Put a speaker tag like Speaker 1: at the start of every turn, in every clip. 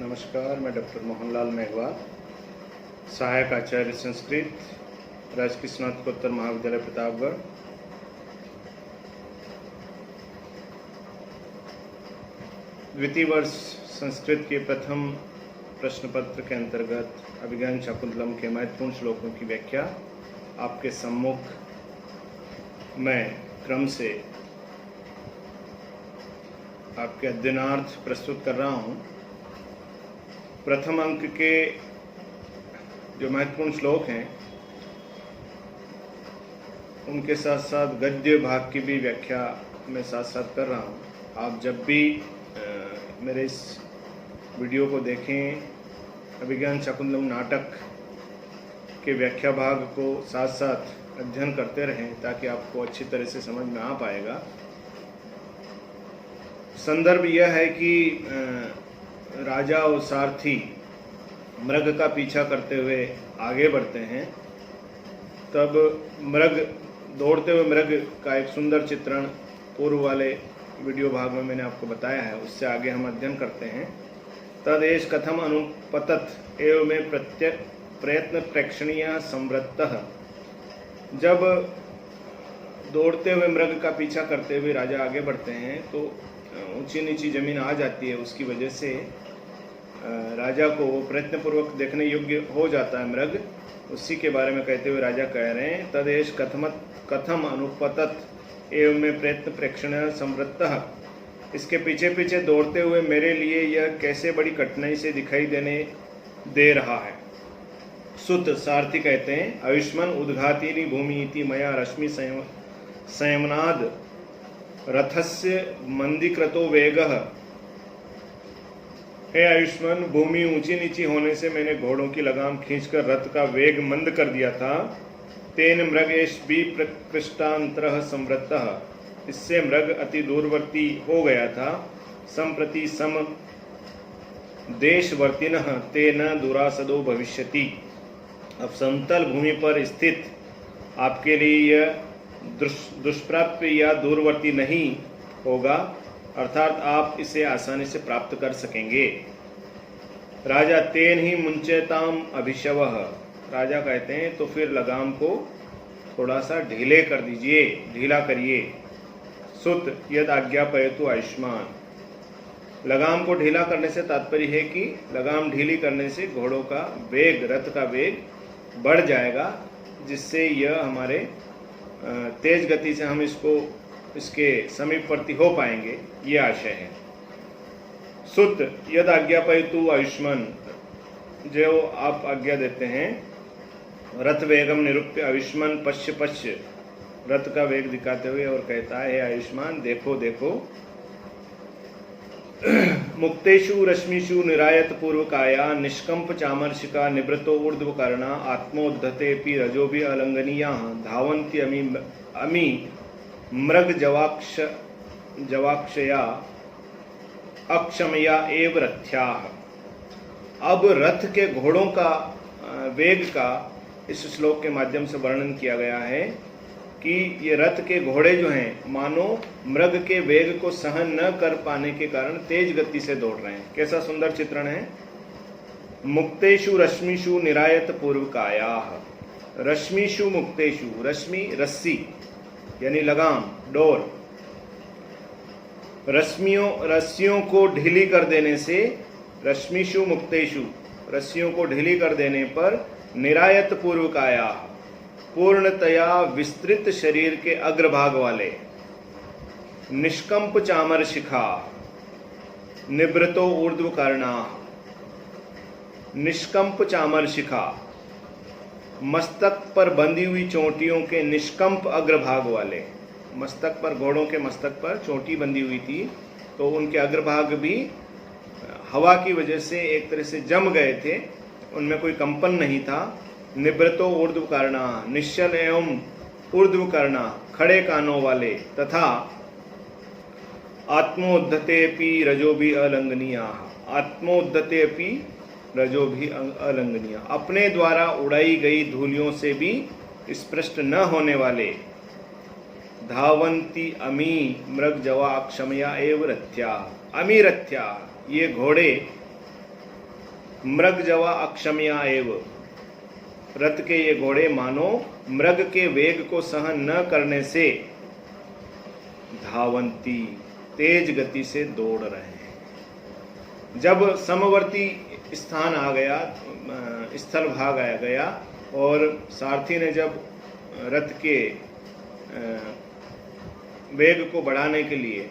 Speaker 1: नमस्कार, मैं डॉक्टर मोहनलाल मेघवाल, सहायक आचार्य संस्कृत, राजकीय स्नातकोत्तर महाविद्यालय प्रतापगढ़। द्वितीय वर्ष संस्कृत के प्रथम प्रश्न पत्र के अंतर्गत अभिज्ञान शाकुंतलम के महत्वपूर्ण श्लोकों की व्याख्या आपके सम्मुख मैं क्रम से आपके अध्ययनार्थ प्रस्तुत कर रहा हूँ। प्रथम अंक के जो महत्वपूर्ण श्लोक हैं उनके साथ साथ गद्य भाग की भी व्याख्या मैं साथ साथ कर रहा हूँ। आप जब भी मेरे इस वीडियो को देखें, अभिज्ञान शाकुंतलम नाटक के व्याख्या भाग को साथ साथ अध्ययन करते रहें ताकि आपको अच्छी तरह से समझ में आ पाएगा। संदर्भ यह है कि राजा और सारथी मृग का पीछा करते हुए आगे बढ़ते हैं। तब दौड़ते हुए मृग का एक सुंदर चित्रण पूर्व वाले वीडियो भाग में मैंने आपको बताया है, उससे आगे हम अध्ययन करते हैं। तदेश कथम अनुपतत एवं में प्रयत्न प्रेक्षणीय संवृत्तः। जब दौड़ते हुए मृग का पीछा करते हुए राजा आगे बढ़ते हैं तो ऊंची नीची जमीन आ जाती है, उसकी वजह से राजा को प्रयत्नपूर्वक देखने योग्य हो जाता है मृग। उसी के बारे में कहते हुए राजा कह रहे हैं, तदेश कथम अनुपतत एवं में प्रयत्न प्रेक्षण संवृत्तः। इसके पीछे पीछे दौड़ते हुए मेरे लिए यह कैसे बड़ी कठिनाई से दिखाई दे रहा है। सुत सारथी कहते हैं, आयुष्मान उद्घातीनि भूमि इति मया रश्मि संयमनाद रथस्य मंदीकृतो वेगः। हे आयुष्मान, भूमि ऊंची नीची होने से मैंने घोड़ों की लगाम खींचकर रथ का वेग मंद कर दिया था। तेन मृगेश भी प्रकृष्टांतरः संवृत्तः। इससे मृग अति दूरवर्ती हो गया था। संप्रति सम देशवर्तिनः तेन दुरासदो भविष्यति। अब समतल भूमि पर स्थित आपके लिए यह दुष्प्राप्य या दूरवर्ती नहीं होगा, अर्थात आप इसे आसानी से प्राप्त कर सकेंगे। राजा तेन ही मुंचेताम अभिशवः। राजा कहते हैं तो फिर लगाम को थोड़ा सा ढीले कर दीजिए, ढीला करिए। सुत यद आज्ञापयतु आयुष्मान। लगाम को ढीला करने से तात्पर्य है कि लगाम ढीली करने से घोड़ों का वेग, रथ का वेग बढ़ जाएगा, जिससे यह हमारे तेज गति से हम इसके समीपवर्ती हो पाएंगे, ये आशय है। सुत यद आज्ञापयतु आयुष्मान। जो आप आज्ञा देते हैं, रथ वेगम निरूप्य आयुष्मान पश्य। रथ का वेग दिखाते हुए और कहता है, आयुष्मान देखो देखो। मुक्तेषु रश्मिषु निरायत पूर्वकाया निष्कंप चामर्शिका निवृतो ऊर्ध्वकर्णा आत्मोद्धतेऽपि रजोभि अलंघनीयाः धावन्ति अमी मृग जवाक्षया अक्षमया एव रथ्याः। अब रथ के घोड़ों का वेग का इस श्लोक के माध्यम से वर्णन किया गया है कि ये रथ के घोड़े जो हैं मानो मृग के वेग को सहन न कर पाने के कारण तेज गति से दौड़ रहे हैं। कैसा सुंदर चित्रण है। मुक्तेषु रश्मिषु निरायत पूर्वकायाः। रश्मिषु मुक्तेषु, रश्मि रस्सी यानी लगाम, डोर। रस्सियों को ढीली कर देने से, रश्मिषु मुक्तेषु, रस्सियों को ढीली कर देने पर निरायत पूर्वकाया, पूर्णतया विस्तृत शरीर के अग्रभाग वाले, निष्कंप चामर शिखा निवृतो ऊर्ध्वकर्णा। निष्कंप चामर शिखा, मस्तक पर बंधी हुई चोटियों के निष्कंप अग्रभाग वाले। मस्तक पर, घोड़ों के मस्तक पर चोटी बंधी हुई थी तो उनके अग्रभाग भी हवा की वजह से एक तरह से जम गए थे, उनमें कोई कंपन नहीं था। निवृतो ऊर्ध्वकर्णा, निश्चल एवं ऊर्ध्वकर्णा, खड़े कानों वाले, तथा आत्मोद्धतेऽपि रजोभि अलंघनीयाः। आत्मोद्धतेऽपि रजोभि अलंघनीयाः, अपने द्वारा उड़ाई गई धूलियों से भी स्पृष्ट न होने वाले। धावंती अमी मृग जवा क्षमया एव रथ्या। अमी रथ्या, ये घोड़े मृग जवा अक्षम्या एव। रथ के ये घोड़े मानो मृग के वेग को सहन न करने से धावंती, तेज गति से दौड़ रहे हैं। जब समवर्ती स्थान आ गया, स्थल भाग आया गया और सारथी ने जब रथ के वेग को बढ़ाने के लिए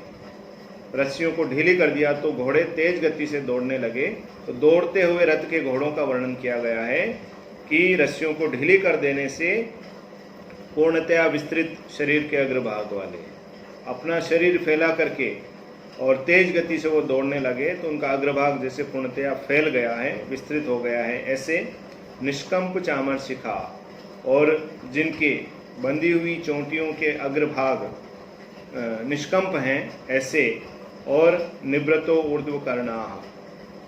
Speaker 1: रस्सियों को ढीली कर दिया तो घोड़े तेज गति से दौड़ने लगे। तो दौड़ते हुए रथ के घोड़ों का वर्णन किया गया है कि रस्सियों को ढीली कर देने से पूर्णतया विस्तृत शरीर के अग्रभाग वाले अपना शरीर फैला करके और तेज गति से वो दौड़ने लगे तो उनका अग्रभाग जैसे पूर्णतया फैल गया है, विस्तृत हो गया है। ऐसे निष्कंप चामर शिखा, और जिनके बंधी हुई चोटियों के अग्रभाग निष्कंप हैं ऐसे, और निवृतो ऊर्ध्व कर्णा,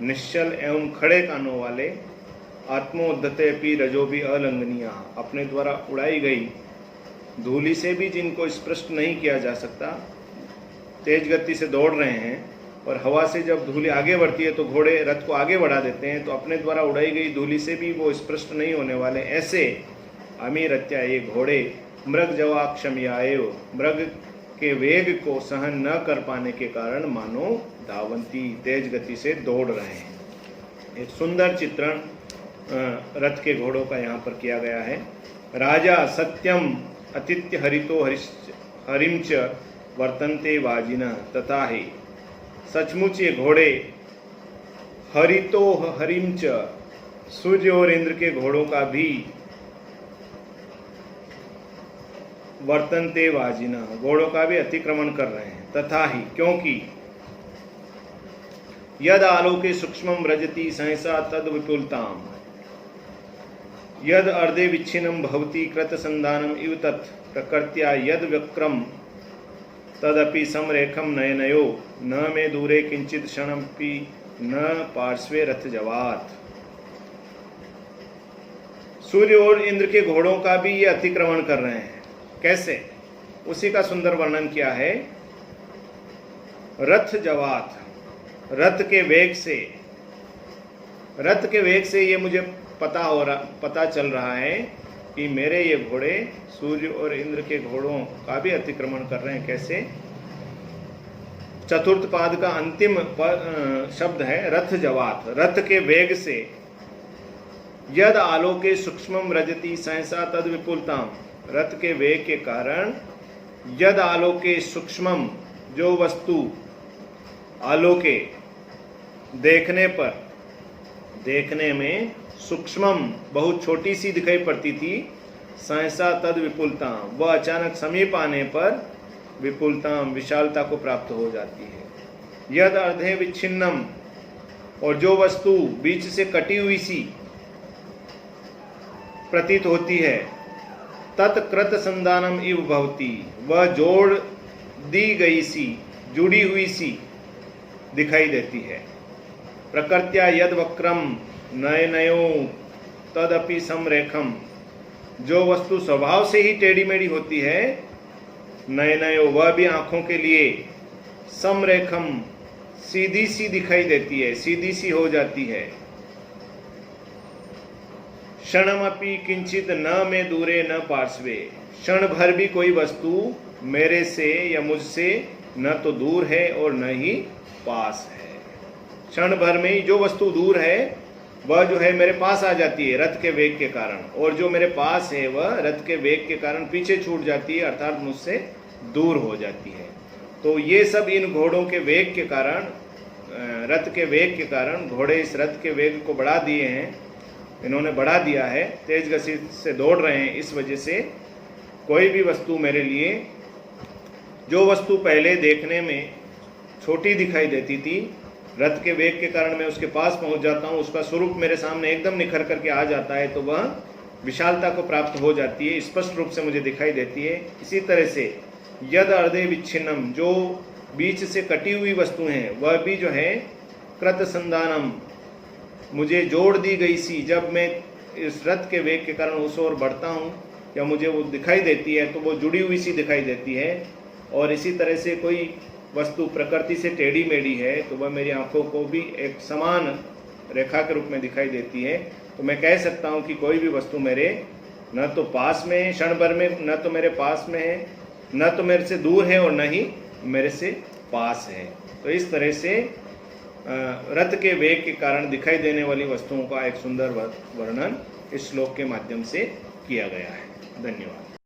Speaker 1: निश्चल एवं खड़े कानों वाले, आत्मोद्धते पी रजो भी अलंघनीय, अपने द्वारा उड़ाई गई धूलि से भी जिनको स्पष्ट नहीं किया जा सकता, तेज गति से दौड़ रहे हैं और हवा से जब धूलि आगे बढ़ती है तो घोड़े रथ को आगे बढ़ा देते हैं, तो अपने द्वारा उड़ाई गई धूलि से भी वो स्पष्ट नहीं होने वाले, ऐसे अमीरत्या ये घोड़े मृग जवा क्षम्याएव, मृग के वेग को सहन न कर पाने के कारण मानो धावंती, तेज गति से दौड़ रहे हैं। एक सुंदर चित्रण रथ के घोड़ों का यहाँ पर किया गया है। राजा सत्यम अतिथ्य हरितो हरिंच वर्तन्ते वाजिना, तथा ही सचमुच ये घोड़े हरितो हरिंच, सूर्य और इंद्र के घोड़ों का भी वर्तन्ते वाजिना, घोड़ों का भी अतिक्रमण कर रहे हैं। तथा ही क्योंकि यद आलोके सूक्ष्मं व्रजति सहसा तद विपुलताम, यद अर्धे विच्छिन्नं भवति कृत संधानम इव तत् प्रकृत्या यद वक्रम तदपि समरेखम नयनयो न मे दूरे किंचित क्षणमपि न पार्श्वे रथ जवात। सूर्य और इंद्र के घोड़ों का भी ये अतिक्रमण कर रहे हैं। कैसे? उसी का सुंदर वर्णन किया है। रथ जवात, रथ के वेग से, रथ के वेग से ये मुझे पता चल रहा है कि मेरे ये घोड़े सूर्य और इंद्र के घोड़ों का भी अतिक्रमण कर रहे हैं। कैसे? चतुर्थ पाद का अंतिम शब्द है रथ जवात, रथ के वेग से। यद आलोके सूक्ष्मम रजति सहसा तद विपुलताम, रथ के वेग के कारण यद आलोके सूक्ष्मम, जो वस्तु आलोके देखने पर, देखने में सूक्ष्मम बहुत छोटी सी दिखाई पड़ती थी, सहसा तद विपुलताम, वह अचानक समीप आने पर विपुलताम, विशालता को प्राप्त हो जाती है। यद अर्धे विच्छिन्नम, और जो वस्तु बीच से कटी हुई सी प्रतीत होती है, तत्कृत संधानम इव भवती, वह जोड़ दी गई सी, जुड़ी हुई सी दिखाई देती है। प्रकृत्या यद वक्रम नयनयो तदपि समरेखम, जो वस्तु स्वभाव से ही टेढ़ी मेढ़ी होती है, नयनयो, वह भी आंखों के लिए, समरेखम, सीधी सी दिखाई देती है, सीधी सी हो जाती है। क्षणमपि किंचित न में दूरे न पार्श्वे, क्षण भर भी कोई वस्तु मेरे से या मुझसे न तो दूर है और न ही पास है। क्षण भर में ही जो वस्तु दूर है वह जो है मेरे पास आ जाती है रथ के वेग के कारण, और जो मेरे पास है वह रथ के वेग के कारण पीछे छूट जाती है, अर्थात मुझसे दूर हो जाती है। तो ये सब इन घोड़ों के वेग के कारण, रथ के वेग के कारण, घोड़े इस रथ के वेग को बढ़ा दिए हैं, इन्होंने बढ़ा दिया है, तेज गति से दौड़ रहे हैं। इस वजह से कोई भी वस्तु मेरे लिए, जो वस्तु पहले देखने में छोटी दिखाई देती थी, रथ के वेग के कारण मैं उसके पास पहुंच जाता हूं, उसका स्वरूप मेरे सामने एकदम निखर करके आ जाता है, तो वह विशालता को प्राप्त हो जाती है, स्पष्ट रूप से मुझे दिखाई देती है। इसी तरह से यद अर्धे विच्छिन्नम, जो बीच से कटी हुई वस्तु हैं, वह भी जो है कृत संधानम, मुझे जोड़ दी गई सी, जब मैं इस रथ के वेग के कारण उस ओर बढ़ता हूँ या मुझे वो दिखाई देती है तो वो जुड़ी हुई सी दिखाई देती है। और इसी तरह से कोई वस्तु प्रकृति से टेढ़ी मेढ़ी है तो वह मेरी आंखों को भी एक समान रेखा के रूप में दिखाई देती है, तो मैं कह सकता हूँ कि कोई भी वस्तु मेरे न तो पास में है क्षण भर में, न तो मेरे पास में है, न तो मेरे से दूर है और न ही मेरे से पास है। तो इस तरह से रथ के वेग के कारण दिखाई देने वाली वस्तुओं का एक सुंदर वर्णन इस श्लोक के माध्यम से किया गया है। धन्यवाद।